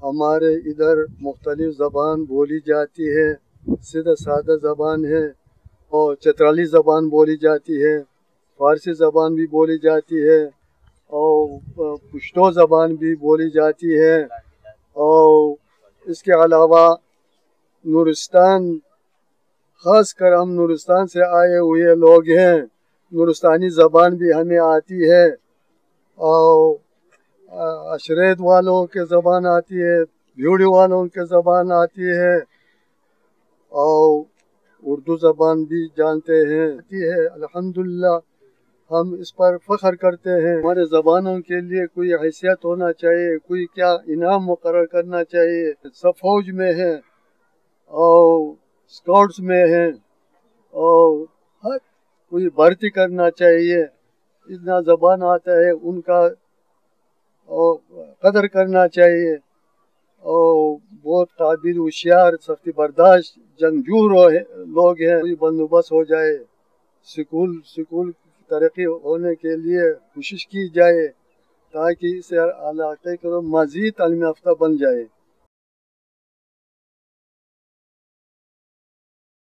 ہمارے ادھر مختلف زبان بولی جاتی ہے، سیدھا سادہ زبان ہے، اور چترالی زبان بولی جاتی ہے، فارسی زبان بھی بولی جاتی ہے، اور پشتو زبان بھی بولی جاتی ہے۔ اور اس کے علاوہ نورستان، خاص کر ہم نورستان سے آئے ہوئے لوگ ہیں، نورستانی زبان بھی ہمیں آتی ہے، اور اشریت والوں کے زبان آتی ہے، بھیوڑی والوں کے زبان آتی ہے، اور اردو زبان بھی جانتے ہیں۔ الحمدللہ ہم اس پر فخر کرتے ہیں۔ ہمارے زبانوں کے لیے کوئی حیثیت ہونا چاہیے، کوئی کیا انعام مقرر کرنا چاہیے۔ سب فوج میں ہیں اور اسکاؤٹس میں ہیں، اور ہر کوئی بھرتی کرنا چاہیے۔ اتنا زبان آتا ہے ان کا قدر کرنا چاہیے، اور بہت قابل، ہوشیار، سختی برداشت، جنگجو لوگ ہیں۔ کوئی بندوبست ہو جائے، سکول ترقی ہونے کے لیے کوشش کی جائے، تاکہ اس علاقے کو مزید تعلیم یافتہ بن جائے۔